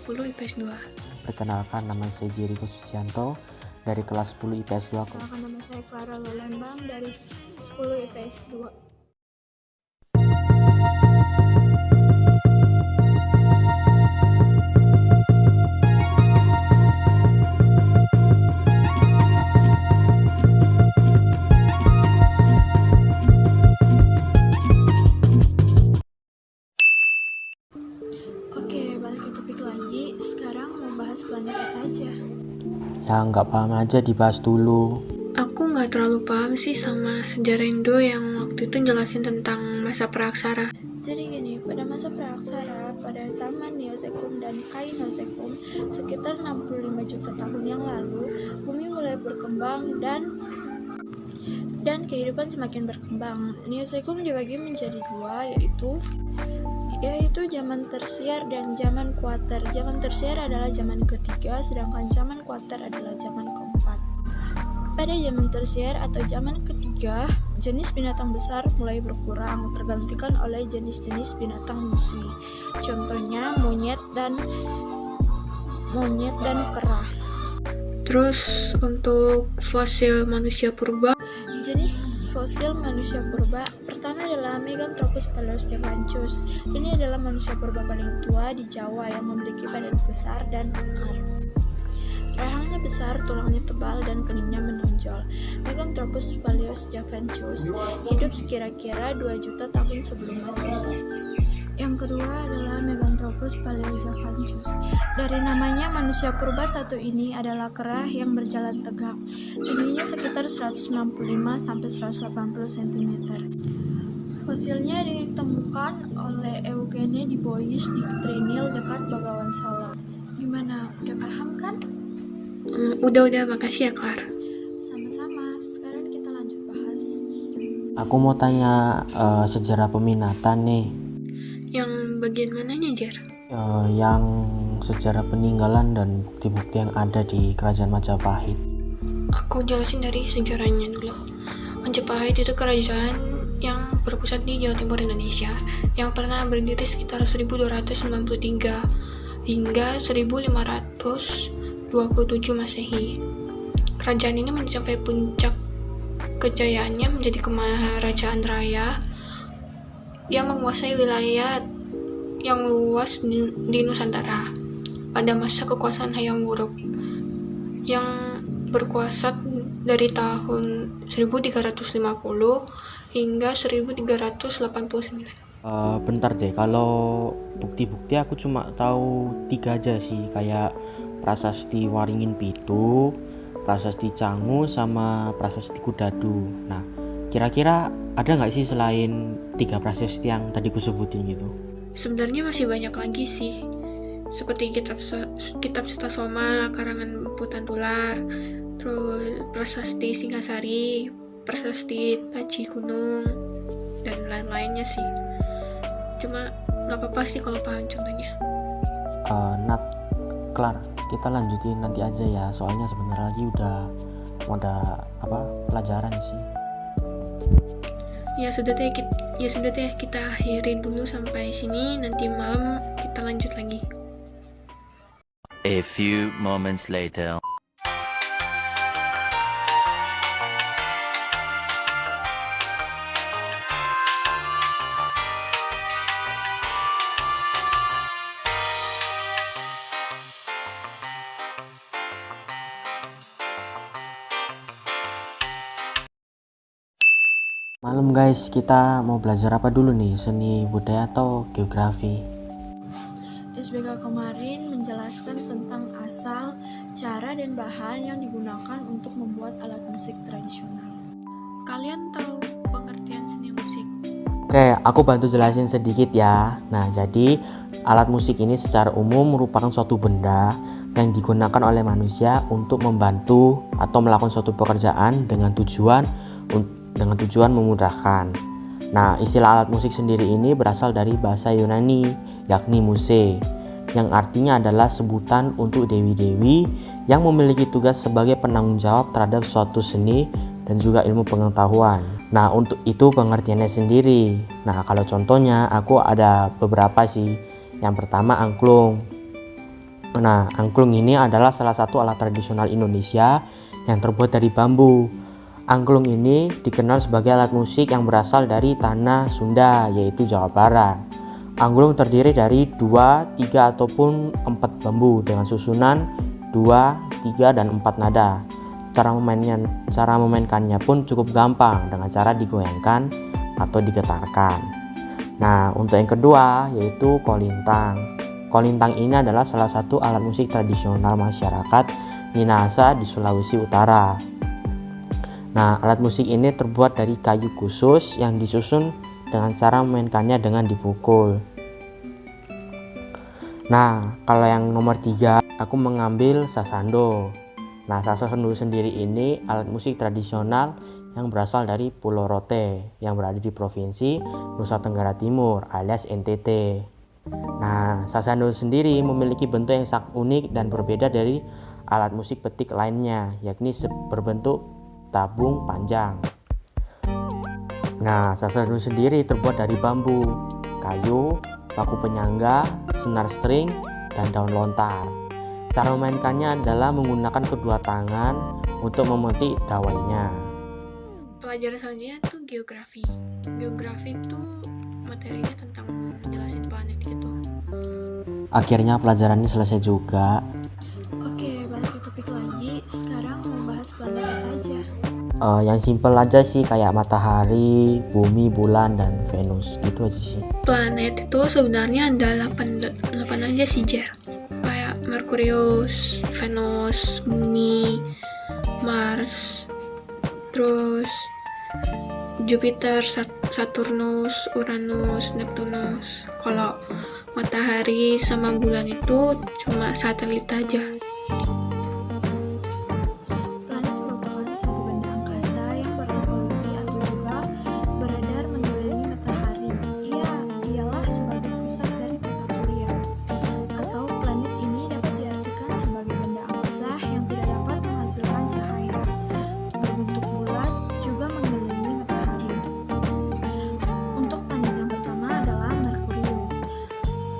10 IPS 2. Perkenalkan, nama saya Jeriko Sucianto dari kelas 10 IPS 2. Perkenalkan, nama saya Clara Lolembang dari 10 IPS 2. Oke, balik ke topik lagi. Sekarang mau bahas planet apa aja? Ya nggak paham aja dibahas dulu. Aku nggak terlalu paham sih sama sejarah Indo yang waktu itu jelasin tentang masa praaksara. Jadi gini, pada masa praaksara, pada zaman Neozoikum dan Kainozoikum, sekitar 65 juta tahun yang lalu, bumi mulai berkembang dan kehidupan semakin berkembang. Neozoikum dibagi menjadi dua, yaitu zaman tersier dan zaman kuater. Zaman tersier adalah zaman ketiga, sedangkan zaman kuater adalah zaman keempat. Pada zaman tersier atau zaman ketiga, jenis binatang besar mulai berkurang, tergantikan oleh jenis-jenis binatang musuh. Contohnya monyet dan kera. Terus untuk fosil manusia purba, Jenis fosil manusia purba pertama adalah Meganthropus paleostefanus. Ini adalah manusia purba paling tua di Jawa yang memiliki badan besar dan kekar. Rahangnya besar, tulangnya tebal, dan keningnya menonjol. Meganthropus paleostefanus hidup kira-kira 2 juta tahun sebelum Masehi. Yang kedua adalah Meganthropus paleojavanus. Dari namanya, manusia purba satu ini adalah kera yang berjalan tegak. Tingginya sekitar 165-180 cm. Fosilnya ditemukan oleh Eugene de Bois di Trinil dekat Bagawan Solo. Gimana, udah paham kan? udah, makasih ya, Klar. Sama-sama, sekarang kita lanjut bahas. Aku mau tanya sejarah peminatan nih. Yang bagian mananya, Jer? Yang sejarah peninggalan dan bukti-bukti yang ada di Kerajaan Majapahit. Aku jelasin dari sejarahnya dulu. Majapahit itu kerajaan yang berpusat di Jawa Timur Indonesia yang pernah berdiri sekitar 1293 hingga 1527 Masehi. Kerajaan ini mencapai puncak kejayaannya menjadi Kemaharajaan Raya yang menguasai wilayah yang luas di Nusantara pada masa kekuasaan Hayam Wuruk yang berkuasa dari tahun 1350 hingga 1389. Bentar deh, kalau bukti-bukti aku cuma tahu 3 aja sih, kayak Prasasti Waringin Pitu, Prasasti Cangu, sama Prasasti Kudadu. Nah, kira-kira ada nggak sih selain 3 prasasti yang tadi ku sebutin gitu? Sebenarnya masih banyak lagi sih, seperti kitab Sutasoma karangan Putan Tular, terus Prasasti Singasari, Prasasti Taji Gunung, dan lain-lainnya sih. Cuma nggak apa-apa sih kalau paham contohnya. Klar, kita lanjutin nanti aja ya, soalnya sebentar lagi udah pelajaran sih. Ya sudah deh, kita akhirin dulu sampai sini. Nanti malam kita lanjut lagi. A few moments later. Malam guys, kita mau belajar apa dulu nih? Seni budaya atau geografi? SBK kemarin menjelaskan tentang asal, cara, dan bahan yang digunakan untuk membuat alat musik tradisional. Kalian tahu pengertian seni musik? Oke, aku bantu jelasin sedikit ya. Nah, jadi alat musik ini secara umum merupakan suatu benda yang digunakan oleh manusia untuk membantu atau melakukan suatu pekerjaan dengan tujuan memudahkan. Nah, istilah alat musik sendiri ini berasal dari bahasa Yunani, yakni muse, yang artinya adalah sebutan untuk dewi-dewi yang memiliki tugas sebagai penanggung jawab terhadap suatu seni dan juga ilmu pengetahuan. Nah, untuk itu pengertiannya sendiri. Nah, kalau contohnya aku ada beberapa sih. Yang pertama angklung. Nah, angklung ini adalah salah satu alat tradisional Indonesia yang terbuat dari bambu. Angklung ini dikenal sebagai alat musik yang berasal dari tanah Sunda, yaitu Jawa Barat. Angklung terdiri dari 2, 3, ataupun 4 bambu dengan susunan 2, 3, dan 4 nada. Cara memainkannya pun cukup gampang dengan cara digoyangkan atau digetarkan. Nah, untuk yang kedua yaitu kolintang. Kolintang ini adalah salah satu alat musik tradisional masyarakat Minahasa di Sulawesi Utara. Nah, alat musik ini terbuat dari kayu khusus yang disusun dengan cara memainkannya dengan dipukul. Nah, kalau yang nomor 3, aku mengambil sasando. Nah, sasando sendiri ini alat musik tradisional yang berasal dari Pulau Rote yang berada di Provinsi Nusa Tenggara Timur alias NTT. Nah, sasando sendiri memiliki bentuk yang sangat unik dan berbeda dari alat musik petik lainnya, yakni berbentuk tabung panjang. Nah, sasando sendiri terbuat dari bambu, kayu, paku penyangga, senar string, dan daun lontar. Cara memainkannya adalah menggunakan kedua tangan untuk memetik dawainya. Pelajaran selanjutnya tuh geografi. Geografi itu materinya tentang jelasin planet gitu. Akhirnya pelajarannya selesai juga. Oke, balik ke topik lagi. Sekarang mau bahas planet apa aja? Yang simple aja sih, kayak matahari, bumi, bulan, dan Venus gitu aja sih. Planet itu sebenarnya ada 8 aja sih, Jer. Kayak Merkurius, Venus, Bumi, Mars, terus Jupiter, Saturnus, Uranus, Neptunus. Kalau matahari sama bulan itu cuma satelit aja. Planet merupakan suatu benda angkasa yang berevolusi atau juga beredar mengelilingi matahari. Ia ialah sebagai pusat dari tata surya. Atau planet ini dapat diartikan sebagai benda angkasa yang tidak dapat menghasilkan cahaya, berbentuk bulat, juga mengelilingi matahari. Untuk planet yang pertama adalah Merkurius,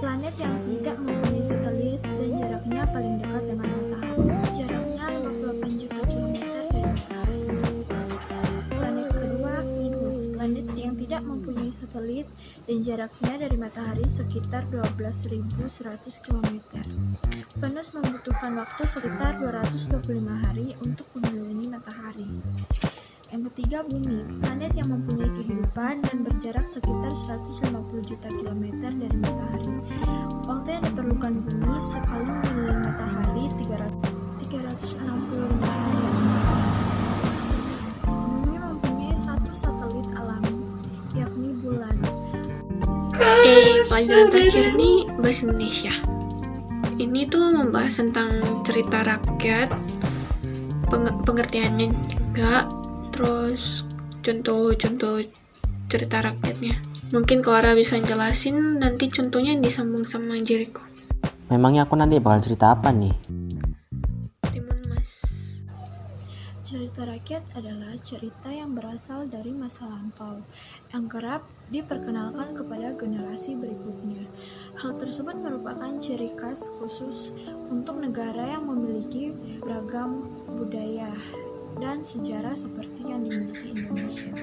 planet yang tidak mempunyai satelit dan jaraknya paling dekat dengan matahari. Jaraknya 58 juta kilometer dari matahari. Planet kedua, Venus, planet yang tidak mempunyai satelit dan jaraknya dari matahari sekitar 12.100 km. Venus membutuhkan waktu sekitar 225 hari untuk mengelilingi matahari. Yang ketiga, Bumi, planet yang mempunyai kehidupan dan berjarak sekitar 150 juta kilometer dari matahari. Waktu yang diperlukan Bumi sekali mengelilingi matahari 365 hari. Bumi mempunyai satu satelit alami, yakni bulan. Oke, pelajaran terakhir nih bahasa Indonesia. Ini tuh membahas tentang cerita rakyat, pengertiannya juga, terus contoh-contoh cerita rakyatnya. Mungkin Clara bisa jelasin, nanti contohnya disambung sama Jericho. Memangnya aku nanti bakal cerita apa nih? Timun Mas. Cerita rakyat adalah cerita yang berasal dari masa lampau, yang kerap diperkenalkan kepada generasi berikutnya. Hal tersebut merupakan ciri khas khusus untuk negara yang memiliki beragam budaya dan sejarah seperti yang dimiliki Indonesia.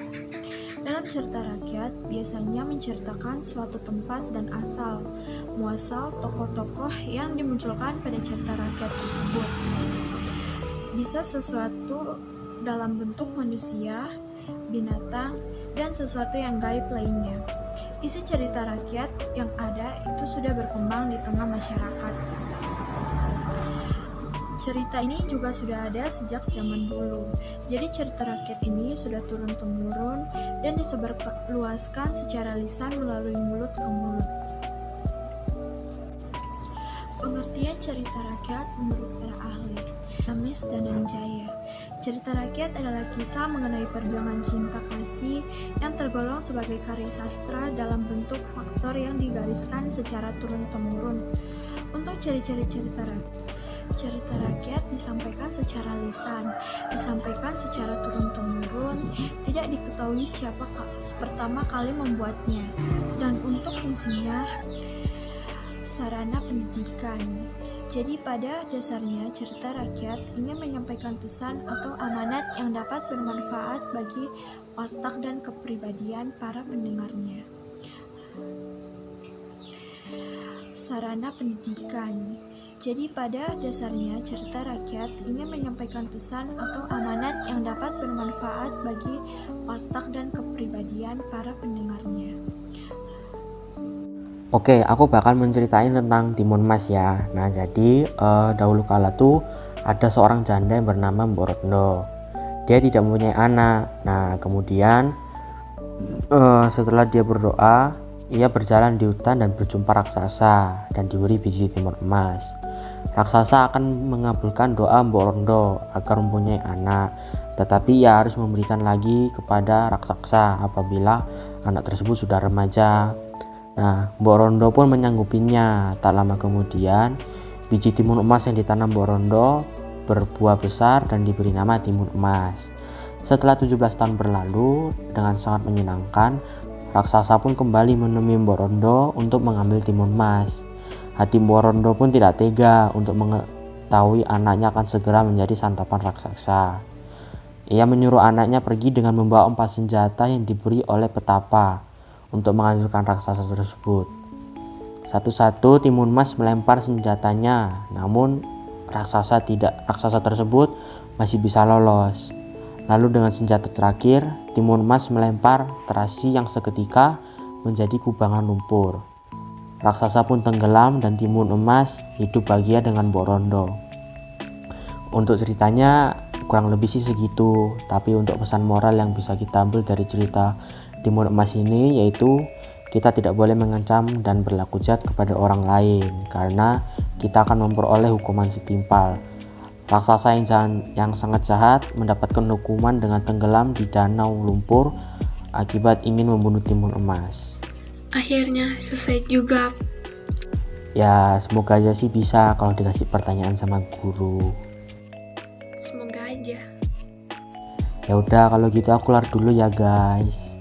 Dalam cerita rakyat, biasanya menceritakan suatu tempat dan asal, muasal tokoh-tokoh yang dimunculkan pada cerita rakyat tersebut. Bisa sesuatu dalam bentuk manusia, binatang, dan sesuatu yang gaib lainnya. Isi cerita rakyat yang ada itu sudah berkembang di tengah masyarakat. Cerita ini juga sudah ada sejak zaman dulu. Jadi cerita rakyat ini sudah turun-temurun dan disebarluaskan secara lisan melalui mulut ke mulut. Pengertian cerita rakyat menurut para ahli, Amis Dananjaya. Cerita rakyat adalah kisah mengenai perjuangan cinta kasih yang tergolong sebagai karya sastra dalam bentuk faktor yang digariskan secara turun-temurun. Untuk ciri-ciri cerita rakyat disampaikan secara lisan, disampaikan secara turun-temurun, tidak diketahui siapa pertama kali membuatnya, dan untuk fungsinya sarana pendidikan. Jadi pada dasarnya cerita rakyat ingin menyampaikan pesan atau amanat yang dapat bermanfaat bagi otak dan kepribadian para pendengarnya. Sarana pendidikan. Jadi pada dasarnya cerita rakyat ingin menyampaikan pesan atau amanat yang dapat bermanfaat bagi otak dan kepribadian para pendengarnya. Oke, aku bakal menceritain tentang Timun Mas ya. Nah, jadi dahulu kala tuh ada seorang janda yang bernama Mbok Retno. Dia tidak mempunyai anak. Nah, kemudian setelah dia berdoa, ia berjalan di hutan dan berjumpa raksasa dan diberi biji timun emas. Raksasa akan mengabulkan doa Mbok Retno agar mempunyai anak, tetapi ia harus memberikan lagi kepada raksasa apabila anak tersebut sudah remaja. Nah, Mbok Retno pun menyanggupinya. Tak lama kemudian, biji timun emas yang ditanam Mbok Retno berbuah besar dan diberi nama timun emas. Setelah 17 tahun berlalu, dengan sangat menyenangkan, raksasa pun kembali menemui Mbok Retno untuk mengambil timun emas. Hati Mbok Retno pun tidak tega untuk mengetahui anaknya akan segera menjadi santapan raksasa. Ia menyuruh anaknya pergi dengan membawa 4 senjata yang diberi oleh petapa untuk menghancurkan raksasa tersebut. Satu-satu timun emas melempar senjatanya, namun raksasa tersebut masih bisa lolos. Lalu dengan senjata terakhir, timun emas melempar terasi yang seketika menjadi kubangan lumpur. Raksasa pun tenggelam dan timun emas hidup bahagia dengan Mbok Retno. Untuk ceritanya kurang lebih sih segitu, tapi untuk pesan moral yang bisa kita ambil dari cerita timun emas ini yaitu kita tidak boleh mengancam dan berlaku jahat kepada orang lain karena kita akan memperoleh hukuman setimpal. Raksasa yang sangat jahat mendapatkan hukuman dengan tenggelam di danau lumpur akibat ingin membunuh timun emas. Akhirnya selesai juga. Ya, semoga aja sih bisa kalau dikasih pertanyaan sama guru. Semoga aja. Ya udah, kalau gitu aku keluar dulu ya guys.